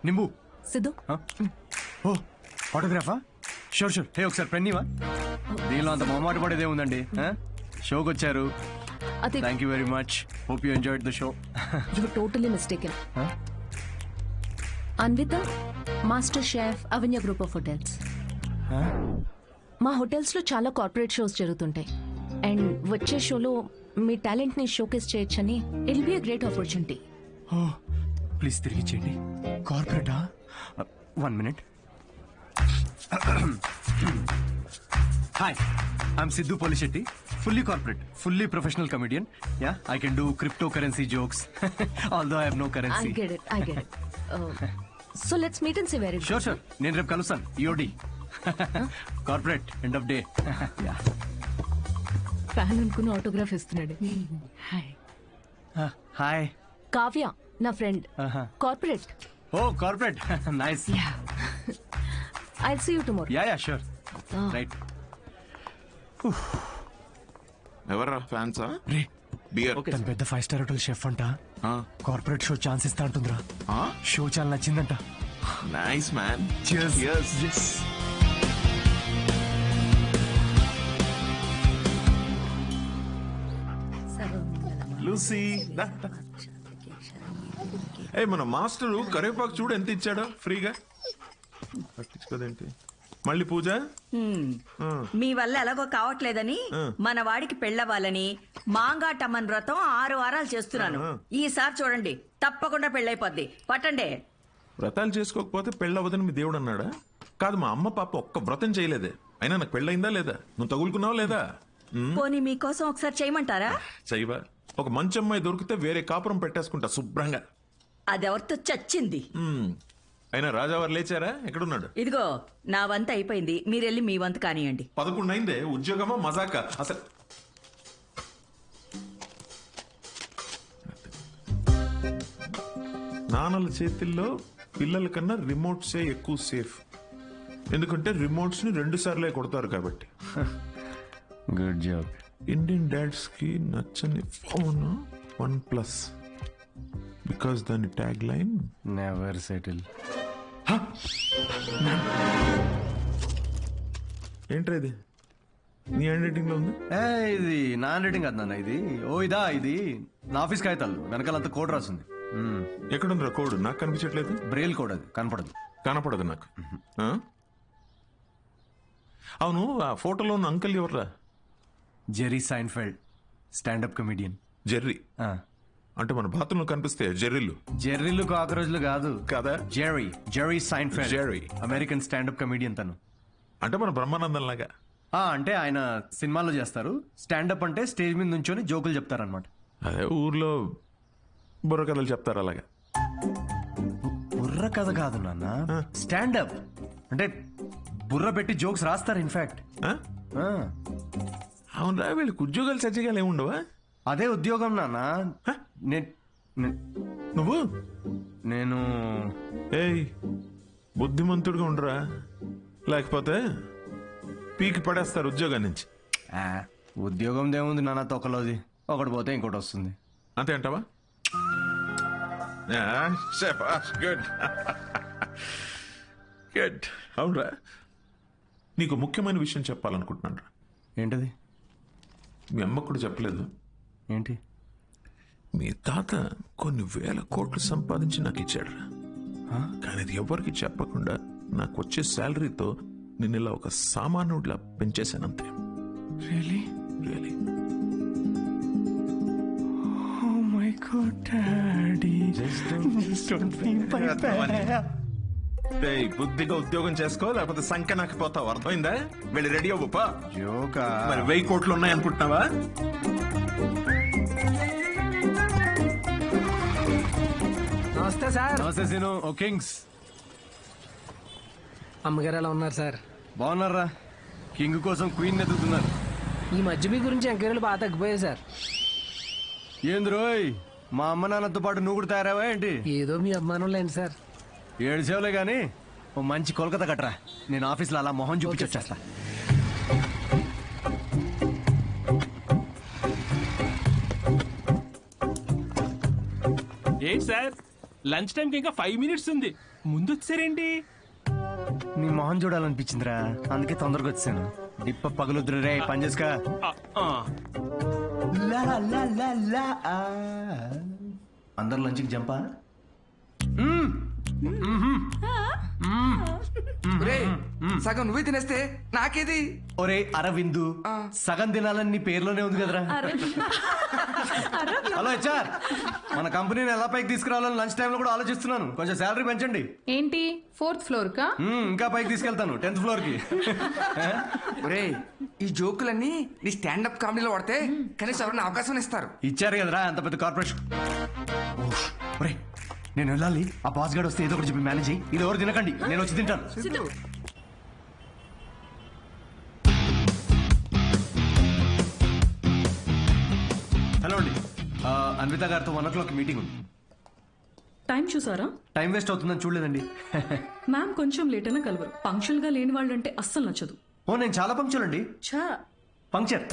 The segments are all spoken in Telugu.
నింబు సిద్ధు ఓ ఆటోగ్రాఫా షూర్ షూర్ హే ఒకసారి పెన్నీవా దీనిలో అంత మొహమాట పడేదే ఉందండి షోకి వచ్చారు అది thank you very much hope you enjoyed the show you totally mistaken. Anvitha master chef Avanya group of hotels. మా హోటల్స్ లో చాలా కార్పొరేట్ షోస్ జరుగుతుంటాయి అండ్ వచ్చే షోలో మీ టాలెంట్ ని షోకేస్ చేయొచ్చని it be a great opportunity. Oh please తిరిగి చేయండి. కార్పొరేటా? 1 minute. Hi I'm Siddhu Polishetty, fully corporate, fully professional comedian. Yeah, I can do cryptocurrency jokes. Although I have no currency. I get it. So let's meet and see where it goes. Sure. నేను రేపు కలుస్తాను. EOD. Corporate, end of day. Yeah. Fan అనుకుని ఆటోగ్రాఫ్ ఇస్తున్నాడు. హాయ్. కావ్య నా friend. Corporate. Oh, corporate. Nice. Yeah. I'll see you tomorrow. Yeah, sure. Right. ఎవర్రా ఫ్యాన్సా? రే బియర్. తను పెద్ద 5-star హోటల్ షెఫ్ అంట. కార్పొరేట్ షో ఛాన్స్ ఇస్తా అంటుందిరా. షో చాలా నచ్చిందంట. Nice man. Cheers. Yes. Lucy ఏ మన మాస్టరు కరివేపాకు చూడు ఎంత ఇచ్చాడో ఫ్రీగా. పట్టించుకోదేంటి మళ్ళీ పూజ? మీ వల్ల ఎలాగో కావట్లేదని మన వాడికి పెళ్ళవ్వాలని మాంగాటమ్మన్ వ్రతం 6 వారాలు చేస్తున్నాను. ఈసారి చూడండి తప్పకుండా పెళ్ళైపోద్ది. పట్టండి. వ్రతాలు చేసుకోకపోతే పెళ్ళవదని మీ దేవుడు అన్నాడా? కాదు, మా అమ్మ పాప ఒక్క వ్రతం చేయలేదే. అయినా నాకు పెళ్ళయిందా లేదా? నువ్వు తగులుకున్నావా లేదా? పోనీ మీకోసం ఒకసారి చేయమంటారా? చేయవా? ఒక మంచి అమ్మాయి దొరికితే వేరే కాపురం పెట్టేసుకుంటా శుభ్రంగా. అదెవరితో చచ్చింది. అయినా రాజావారు లేచారా? ఎక్కడున్నాడు? ఇదిగో నా వంత అయిపోయింది, మీరెళ్ళి మీ వంత కానియండి. 11 అయిందే. ఉద్యోగమా మజాకా? అసలు నాన్నల చేతిల్లో పిల్లల కన్నా రిమోట్సే ఎక్కువ సేఫ్. ఎందుకంటే రిమోట్స్ ని 2 సార్లే కొడతారు కాబట్టి. Good job. ఇండియన్ డాడ్స్ కి నచ్చని ఫోన్ OnePlus. బికాస్ దాని ట్యాగ్ లైన్ నెవర్ సెటిల్. ఏంట్రా ఇది? నీ హ్యాండ్ రైటింగ్ లో ఉంది. ఇది నా హ్యాండ్ రైటింగ్ కాదు నాన్న. ఇది నా ఆఫీస్ కాగితాలు వెనకాలంతా కోడ్ రాసింది. ఎక్కడుందిరా కోడ్? నాకు కనిపించట్లేదు. బ్రెయిల్ కోడ్, అది కనపడదు. కనపడదు నాకు. అవును, ఆ ఫోటోలో ఉన్న అంకల్ ఎవర్రా? Jerry Seinfeld, standup comedian. Jerry అంటే మన బాత్రూంలో కనిపిస్తే జెర్రీలు. జెర్రీలు కాకరోజులు కాదు కదా. Jerry Seinfeld, Jerry American standup comedian తను. అంటే మన బ్రహ్మానందం లాగా. అంటే ఆయన సినిమాల్లో చేస్తారు. స్టాండప్ అంటే స్టేజ్ మీద నుంచొని జోకులు చెప్తారనమాట. అదే ఊర్లో బుర్ర కథలు చెప్తారు అలాగా. బుర్ర కథ కాదు నాన్న, స్టాండప్ అంటే బుర్ర పెట్టి జోక్స్ రాస్తారు. ఇన్ఫాక్ట్ అవునరా, వీళ్ళకి ఉద్యోగాలు సజ్జగాలు ఏముండవా? అదే ఉద్యోగం నాన్న. నువ్వు నేను ఏయ్ బుద్ధిమంతుడిగా ఉండరా, లేకపోతే పీకి పడేస్తారు ఉద్యోగం నుంచి. ఉద్యోగం దేముంది నాన్న, తొక్కలోది. ఒకటి పోతే ఇంకోటి వస్తుంది. అంతే అంటావా? Good good. అవునరా, నీకు ముఖ్యమైన విషయం చెప్పాలనుకుంటున్నాను రా. ఏంటది? మీ అమ్మకు కూడా చెప్పలేదు. ఏంటి? మీ తాత కొన్ని వేల కోట్లు సంపాదించి నాకు ఇచ్చాడు. కానీ అది ఎవరికి చెప్పకుండా నాకు వచ్చే శాలరీతో నేను ఇలా ఒక సామాన్యుడిలా పెంచేశానంతే. Really? Really. Oh my God, Daddy. Just don't feel bad. బుద్ధిగా ఉద్యోగం చేసుకో, లేకపోతే సంఖ్య నాకు పోతావు. అర్థమైందా? వెళ్ళి రెడీ అవ్వపా. జోకా? మరి 1000 కోట్లు ఉన్నాయనుకుంటున్నావా? నమస్తే సార్. నమస్తే సీను. ఓ కింగ్స్. అమ్మగారు ఎలా ఉన్నారు సార్? బాగున్నారా? కింగ్ కోసం క్వీన్ ఎదుగుతున్నారు. ఈ మధ్య మీ గురించి ఎంక్వైరీలు బాగా తగ్గిపోయాయి సార్. ఏంది రోయ్, మా అమ్మ నాన్నతో పాటు నువ్వు కూడా తయారావా ఏంటి? ఏదో మీ అభిమానం లేండి సార్. 7 సేవలే గానీ ఓ మంచి కోల్కతా కట్టరా. నేను ఆఫీస్లో అలా మొహం చూపించొచ్చేస్తా. ఏంటి సార్ లంచ్ టైంకి ఇంకా 5 minutes ఉంది. ముందు వచ్చారేంటి? నీ మొహం చూడాలనిపించిందిరా, అందుకే తొందరగా వచ్చాను. డిప్ప పగలుద్దురు రే, పని చేసుకా. అందరు లంచ్కి జంపా. సగం నువ్వే తినేస్తే నాకేది? ఒరే అరవిందు, సగం తినాలని నీ పేర్లోనే ఉంది కదరా. హలో హెచ్ఆర్, మన కంపెనీని ఎలా పైకి తీసుకురావాలని లంచ్ టైంలో కూడా ఆలోచిస్తున్నాను. కొంచెం శాలరీ పెంచండి. ఏంటి 4th floor కా? ఇంకా పైకి తీసుకెళ్తాను, 10th floor కి. ఒరే ఈ జోకులన్నీ నీ స్టాండప్ కామెడీలో వాడితే కనీసం ఎవరైనా అవకాశం ఇస్తారు. ఇచ్చారు కదరా అంత పెద్ద కార్పొరేషన్. ఒరే నేను వెళ్ళాలి, ఆ బాస్ గడు వస్తే ఏదో ఒకటి చెప్పి మేనేజ్ అయ్యి. ఇది ఎవరు తినకండి, నేను వచ్చి తింటాను. హలో అండి, అన్విత గారితో 1 o'clock మీటింగ్ ఉంది. టైం చూసారా? టైం వేస్ట్ అవుతుందని చూడలేదండి. మ్యామ్ కొంచెం లేట్ అయినా కలవరు. పంక్చువల్ గా లేని వాళ్ళంటే అస్సలు నచ్చదు. ఓ నేను చాలా పంక్చర్ అండి. ఛా, పంక్చర్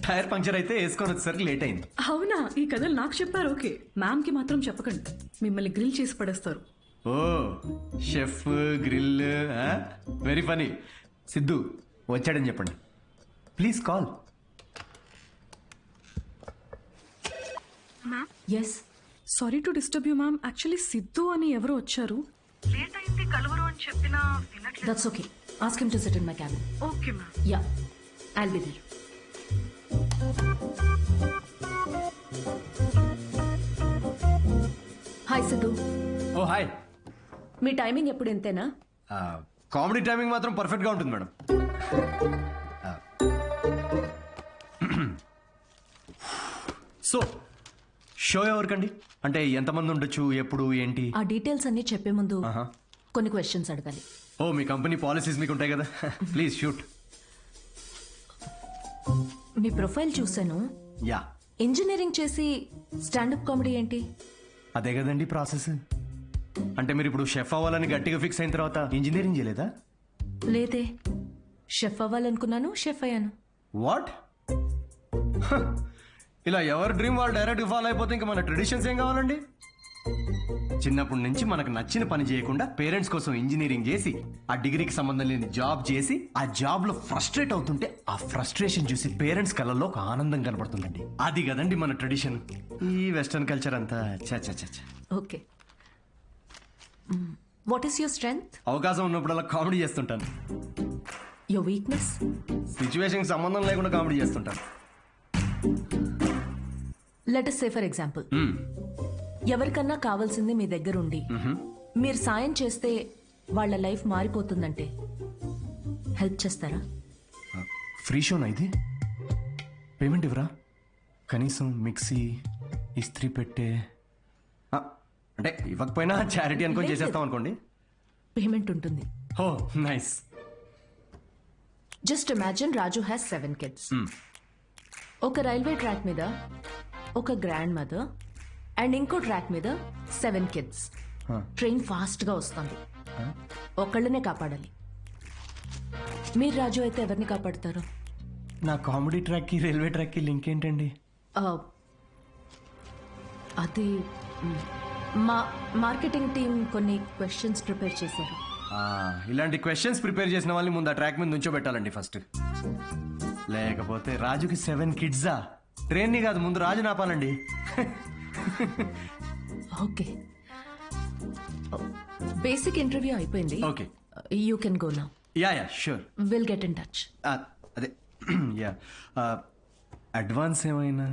టైర్ పంక్చర్ అయితే వేసుకొని వచ్చేసరికి లేట్ అయింది. అవునా? ఈ కథలు నాకు చెప్పారు. ఓకే, మ్యామ్ కి మాత్రం చెప్పకండి, మిమ్మల్ని గ్రిల్ చేసి పడేస్తారు. Oh chef grill, very funny. Siddhu వచ్చాడని చెప్పండి, please call. Yes, sorry to disturb you ma'am. Actually Siddhu అని ఎవరో వచ్చారు. లేట్ అయింది కలవరు అని చెప్పినా వినట్లేదు. That's okay, ask him to sit in my cabin. Okay ma'am. Ya, I'll be there. Hi Siddhu. Oh hi. మీ టైమింగ్ ఎప్పుడు ఇంతేనా? కామెడీ టైమింగ్ మాత్రం పర్ఫెక్ట్ గా ఉంటుంది మేడం. సో షో ఎవరికండి? అంటే ఎంతమంది ఉండొచ్చు, ఎప్పుడు, ఏంటి? ఆ డీటెయిల్స్ అన్ని చెప్పే ముందు కొన్ని క్వశ్చన్స్ అడగాలి. ఓ మీ కంపెనీ పాలసీస్ మీకు ఉంటాయి కదా, ప్లీజ్ షూట్. మీ ప్రొఫైల్ చూసాను. యా, ఇంజనీరింగ్ చేసి స్టాండప్ కామెడీ ఏంటి? అదే కదండి ప్రాసెస్. అంటే మీరు ఇప్పుడు షెఫ్ అవ్వాలని గట్టిగా ఫిక్స్ అయిన తర్వాత ఇంజనీరింగ్ చేయలేదా? లేదే, షెఫ్ అవ్వాలనుకున్నాను, షెఫ్ అయ్యాను. వాట్? ఇలా ఎవరి డ్రీమ్ వాళ్ళు డైరెక్ట్ ఫాలో అయిపోతే ఇంకా మన ట్రెడిషన్స్ ఏం కావాలండి? చిన్నప్పటి నుంచి మనకు నచ్చిన పని చేయకుండా పేరెంట్స్ కోసం ఇంజనీరింగ్ చేసి, ఆ డిగ్రీకి సంబంధం లేని జాబ్ చేసి, ఆ జాబ్ లో ఫ్రస్ట్రేట్ అవుతుంటే ఆ ఫ్రస్ట్రేషన్ చూసి పేరెంట్స్ కళ్ళల్లో ఒక ఆనందం కనబడుతుందండి. అది కదండి మన ట్రెడిషన్. ఈ వెస్టర్న్ కల్చర్ అంతా చా చా చా. Okay, what is your strength? అవకాశం ఉన్నప్పుడు అలా కామెడీ చేస్తుంటాను. Your weakness? సిచ్యువేషన్ సంబంధం లేకుండా కామెడీ చేస్తుంటాను. Let us say for example, ఎవరికన్నా కావాల్సింది మీ దగ్గర ఉండి మీరు సాయం చేస్తే వాళ్ళ లైఫ్ మారిపోతుందంటే హెల్ప్ చేస్తారా? ఫ్రీ షోనా ఇది? పేమెంట్ ఇవ్వరా? కనీసం మిక్సీ, ఇస్త్రీ పెట్టే, అంటే ఇవ్వకపోయినా చారిటీ అనుకొని చేసేస్తాం అనుకోండి. పేమెంట్ ఉంటుంది. Oh nice. Just imagine Raju has 7 kids. ఒక రైల్వే ట్రాక్ మీద ఒక గ్రాండ్ మదర్ అండ్ ఇంకో ట్రాక్ మీద 7 kids. ట్రైన్ ఫాస్ట్ గా వస్తుంది, ఒకళ్ళనే కాపాడాలి. మీరు రాజు అయితే ఎవరిని కాపాడతారు? నా కామెడీ ట్రాక్ కి రైల్వే ట్రాక్ కి లింక్ ఏంటండి? అది మా మార్కెటింగ్ టీం కొన్ని క్వశ్చన్స్ ప్రిపేర్ చేశారు. ఇలాంటి క్వశ్చన్స్ ప్రిపేర్ చేసిన వాళ్ళని ముందు ఆ ట్రాక్ మీద నుంచో పెట్టాలండి ఫస్ట్. లేకపోతే రాజుకి 7 kids. ట్రైన్ ని కాదు, ముందు రాజు నాపాలండి. ఓకే, బేసిక్ ఇంటర్వ్యూ అయిపోయింది. Okay, you can go now. Ya ya sure, will get in touch. అదే యా, అడ్వాన్స్ ఏమైనా?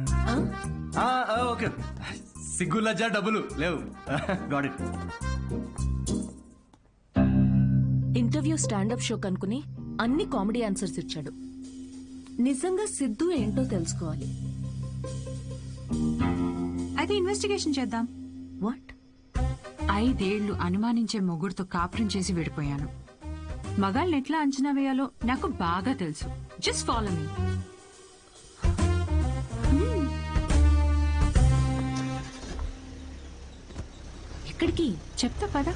ఓకే, సిగ్గు లజ్జా డబ్బులు లేవు. Got it. Interview standup show కనుకుని అన్ని కామెడీ ఆన్సర్స్ ఇచ్చాడు. నిజంగా సిద్ధు ఏంటో తెలుసుకోవాలి. అయితే ఇన్వెస్టిగేషన్ చేద్దాం. వాట్? 5 ఏళ్లు అనుమానించే మొగుడుతో కాపురం చేసి విడిపోయాను. మగాళ్ళని ఎట్లా అంచనా వేయాలో నాకు బాగా తెలుసు. Just follow me. ఎక్కడికి? చెప్తా పదా.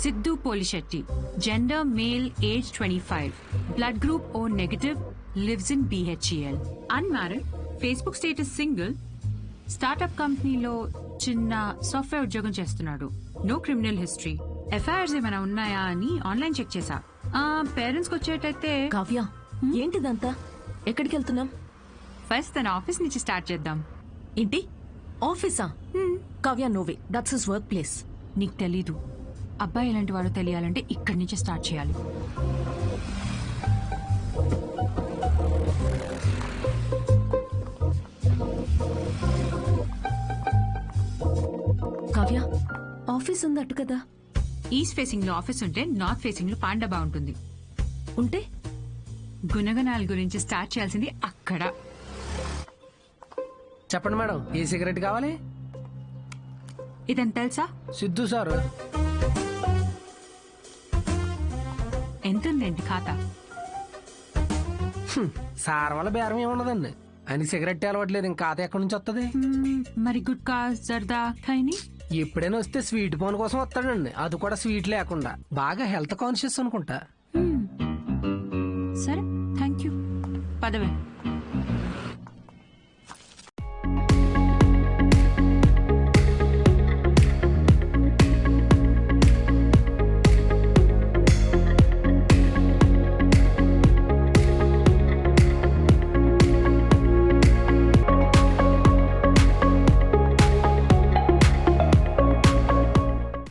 Siddhu Polishetty, gender male, age 25, blood group O negative, lives in BHEL, unmarried, Facebook status single, startup కంపెనీలో చిన్న సాఫ్ట్వేర్ ఉద్యోగం చేస్తున్నాడు. No criminal history. ఎఫ్ఐఆర్స్ ఏమైనా ఉన్నాయా అని ఆన్లైన్ చెక్ చేశా. పేరెంట్స్కి వచ్చేటైతే కావ్య ఏంటిదంతా? ఎక్కడికి వెళ్తున్నాం? ఫస్ట్ తన ఆఫీస్ నుంచి స్టార్ట్ చేద్దాం. ఏంటి ఆఫీసా? Kavya no way, that's his work place. నీకు తెలీదు. అబ్బాయి ఎలాంటి వాడో తెలియాలంటే ఇక్కడి నుంచి స్టార్ట్ చేయాలి. కావ్య ఆఫీస్ ఉందట్టు కదా? ఈస్ట్ ఫేసింగ్ లో ఆఫీస్ ఉంటే నార్త్ ఫేసింగ్ లో పాండా బాగుంటుంది. ఉంటే గుణగణాల గురించి స్టార్ట్ చేయాల్సింది అక్కడ. చెప్పండి మేడం, ఏ సిగరెట్ కావాలి? ఇదని తెలుసా? సిద్ధు సార్. ఎంతుందండి ఖాతా? సార్ వల్ల బేరం ఏమున్నదండి, అని సిగరెట్ అలవట్లేదు, ఇంకా ఖాతా ఎక్కడి నుంచి వస్తుంది? మరి గుట్కా జర్దా ఖైని ఎప్పుడైనా వస్తే స్వీట్ పోన్ కోసం వస్తాడండి, అది కూడా స్వీట్ లేకుండా. బాగా హెల్త్ కాన్షియస్ అనుకుంటా. సరే, థ్యాంక్ యూ. పదవే.